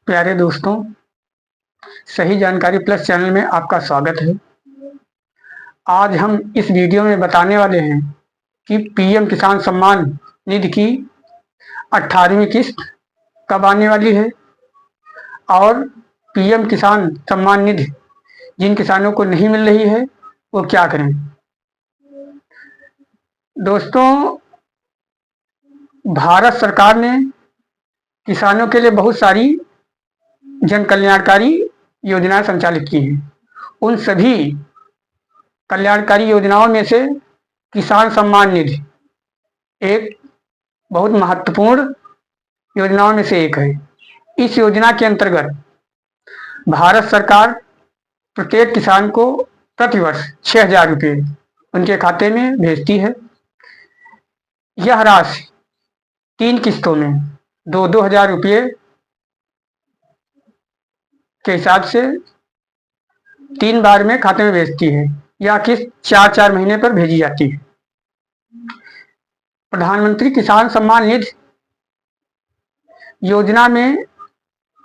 प्यारे दोस्तों, सही जानकारी प्लस चैनल में आपका स्वागत है। आज हम इस वीडियो में बताने वाले हैं कि पीएम किसान सम्मान निधि की 18वीं किस्त कब आने वाली है और पीएम किसान सम्मान निधि जिन किसानों को नहीं मिल रही है वो क्या करें। दोस्तों, भारत सरकार ने किसानों के लिए बहुत सारी जन कल्याणकारी योजनाएं संचालित की हैं। उन सभी कल्याणकारी योजनाओं में से किसान सम्मान निधि एक बहुत महत्वपूर्ण योजनाओं में से एक है। इस योजना के अंतर्गत भारत सरकार प्रत्येक किसान को प्रतिवर्ष 6,000 रुपये उनके खाते में भेजती है। यह राशि 3 किस्तों में 2,000 रुपये के हिसाब से 3 बार में खाते में भेजती है। यह किस्त 4-4 महीने पर भेजी जाती है। प्रधानमंत्री किसान सम्मान निधि योजना में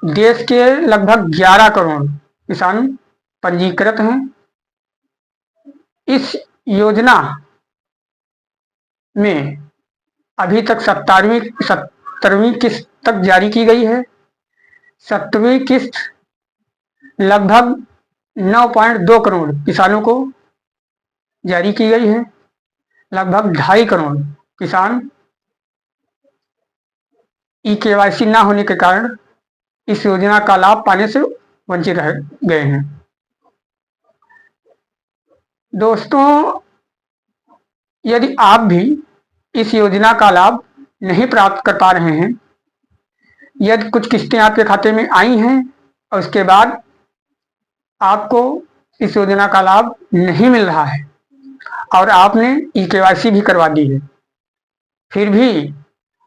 देश के लगभग 11 करोड़ किसान पंजीकृत हैं। इस योजना में अभी तक 17वीं किस्त तक जारी की गई है। 17वीं किस्त लगभग 9.2 करोड़ किसानों को जारी की गई है। लगभग 2.5 करोड़ किसान ई-केवाईसी ना होने के कारण इस योजना का लाभ पाने से वंचित रह गए हैं। दोस्तों, यदि आप भी इस योजना का लाभ नहीं प्राप्त कर पा रहे हैं, यदि कुछ किस्तें आपके खाते में आई हैं और उसके बाद आपको इस योजना का लाभ नहीं मिल रहा है और आपने ई-केवाईसी भी करवा दी है, फिर भी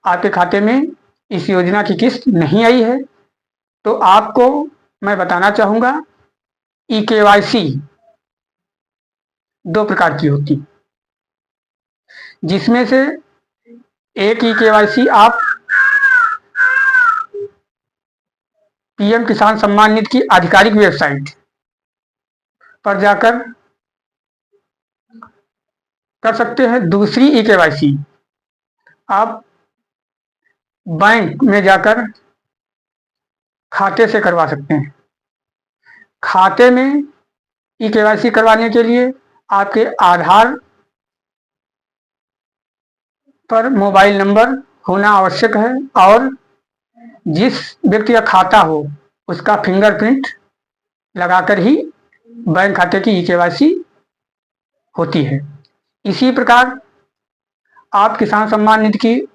आपके खाते में इस योजना की किस्त नहीं आई है, तो आपको मैं बताना चाहूँगा, ई-केवाईसी 2 प्रकार की होती, जिसमें से एक ई-केवाईसी आप पीएम किसान सम्मान निधि की आधिकारिक वेबसाइट पर जाकर कर सकते हैं। दूसरी ई-केवाईसी आप बैंक में जाकर खाते से करवा सकते हैं। खाते में ई-केवाईसी करवाने के लिए आपके आधार पर मोबाइल नंबर होना आवश्यक है और जिस व्यक्ति का खाता हो उसका फिंगरप्रिंट लगाकर ही बैंक खाते की ई-केवाईसी होती है। इसी प्रकार आप किसान सम्मान निधि की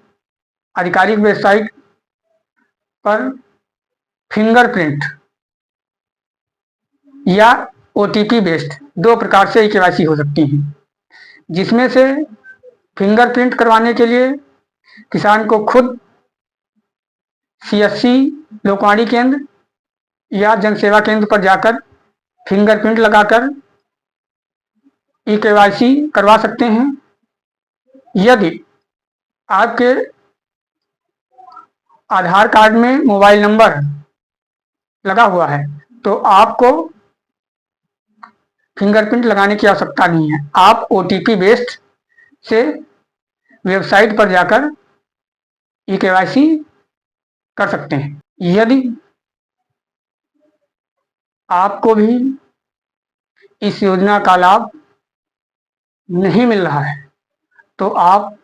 आधिकारिक वेबसाइट पर फिंगरप्रिंट या ओटीपी बेस्ड 2 प्रकार से ई-केवाईसी हो सकती है, जिसमें से फिंगरप्रिंट करवाने के लिए किसान को खुद सीएससी लोकवाणी केंद्र या जनसेवा केंद्र पर जाकर फिंगरप्रिंट लगाकर ई-केवाईसी करवा सकते हैं। यदि आपके आधार कार्ड में मोबाइल नंबर लगा हुआ है तो आपको फिंगरप्रिंट लगाने की आवश्यकता नहीं है। आप ओटीपी बेस्ड से वेबसाइट पर जाकर ई-केवाईसी कर सकते हैं। यदि आपको भी इस योजना का लाभ नहीं मिल रहा है तो आप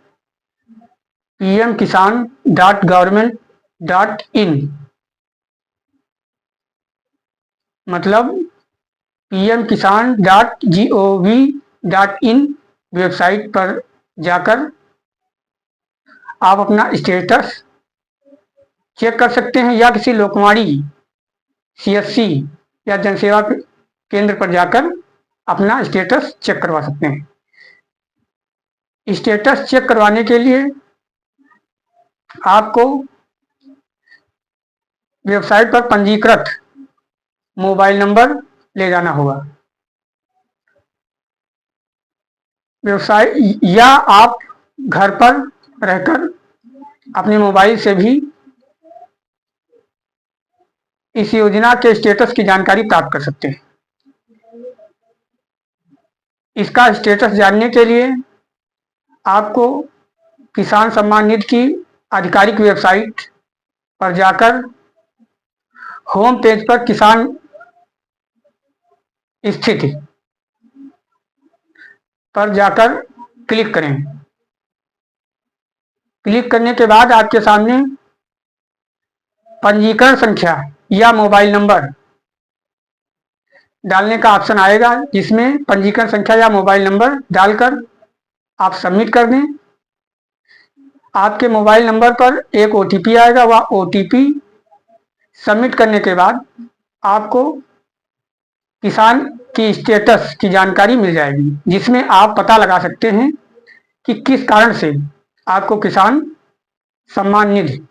pmkisan.government.in मतलब pmkisan.gov.in वेबसाइट पर जाकर आप अपना स्टेटस चेक कर सकते हैं या किसी लोकवाणी सीएससी या जनसेवा केंद्र पर जाकर अपना स्टेटस चेक करवा सकते हैं। स्टेटस चेक करवाने के लिए आपको वेबसाइट पर पंजीकृत मोबाइल नंबर ले जाना होगा। वेबसाइट या आप घर पर रहकर अपने मोबाइल से भी इस योजना के स्टेटस की जानकारी प्राप्त कर सकते हैं। इसका स्टेटस जानने के लिए आपको किसान सम्मान निधि की आधिकारिक वेबसाइट पर जाकर होम पेज पर किसान स्थिति पर जाकर क्लिक करें। क्लिक करने के बाद आपके सामने पंजीकरण संख्या या मोबाइल नंबर डालने का ऑप्शन आएगा, जिसमें पंजीकरण संख्या या मोबाइल नंबर डालकर आप सबमिट कर दें। आपके मोबाइल नंबर पर एक OTP आएगा। वह OTP सबमिट करने के बाद आपको किसान की स्टेटस की जानकारी मिल जाएगी, जिसमें आप पता लगा सकते हैं कि किस कारण से आपको किसान सम्मान निधि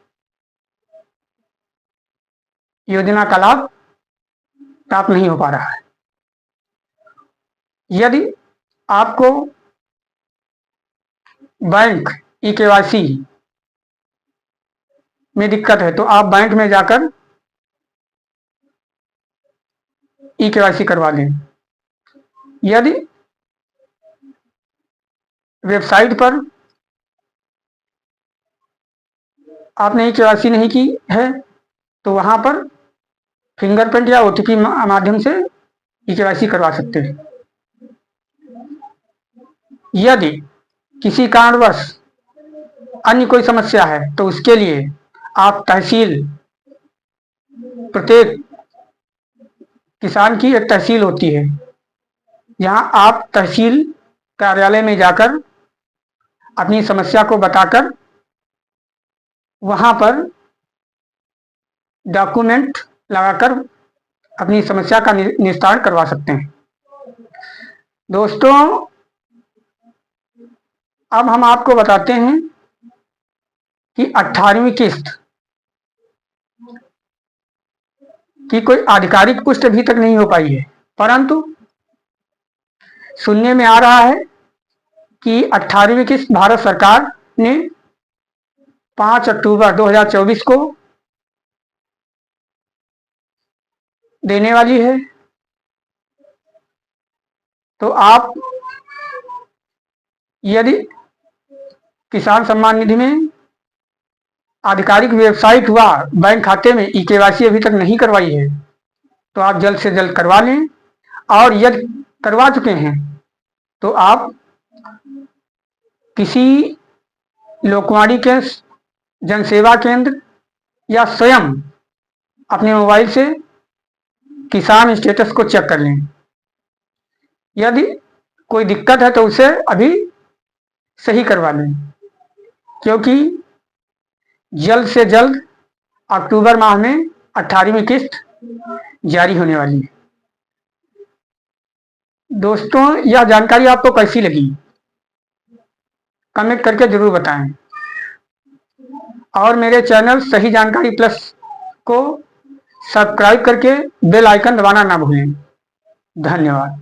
योजना का लाभ प्राप्त नहीं हो पा रहा है। यदि आपको बैंक eKYC में दिक्कत है तो आप बैंक में जाकर eKYC करवा लें। यदि वेबसाइट पर आपने eKYC नहीं की है तो वहां पर फिंगरप्रिंट या OTP माध्यम से eKYC करवा सकते हैं। यदि किसी कारणवश अन्य कोई समस्या है तो उसके लिए आप तहसील, प्रत्येक किसान की एक तहसील होती है, जहां आप तहसील कार्यालय में जाकर अपनी समस्या को बताकर वहां पर डॉक्यूमेंट लगाकर अपनी समस्या का निस्तारण करवा सकते हैं। दोस्तों, अब हम आपको बताते हैं कि 18वीं किस्त की कोई आधिकारिक पुष्टि अभी तक नहीं हो पाई है, परंतु सुनने में आ रहा है कि 18वीं किस्त भारत सरकार ने 5 अक्टूबर 2024 को देने वाली है। तो आप यदि किसान सम्मान निधि में आधिकारिक वेबसाइट व बैंक खाते में eKYC अभी तक नहीं करवाई है तो आप जल्द से जल्द करवा लें, और यदि करवा चुके हैं तो आप किसी लोकवाणी के जनसेवा केंद्र या स्वयं अपने मोबाइल से किसान स्टेटस को चेक कर लें। यदि कोई दिक्कत है तो उसे अभी सही करवा लें, क्योंकि जल्द से जल्द अक्टूबर माह में 18वीं किस्त जारी होने वाली है। दोस्तों, यह जानकारी आपको कैसी लगी कमेंट करके जरूर बताएं, और मेरे चैनल सही जानकारी प्लस को सब्सक्राइब करके बेल आइकन दबाना ना भूलें। धन्यवाद।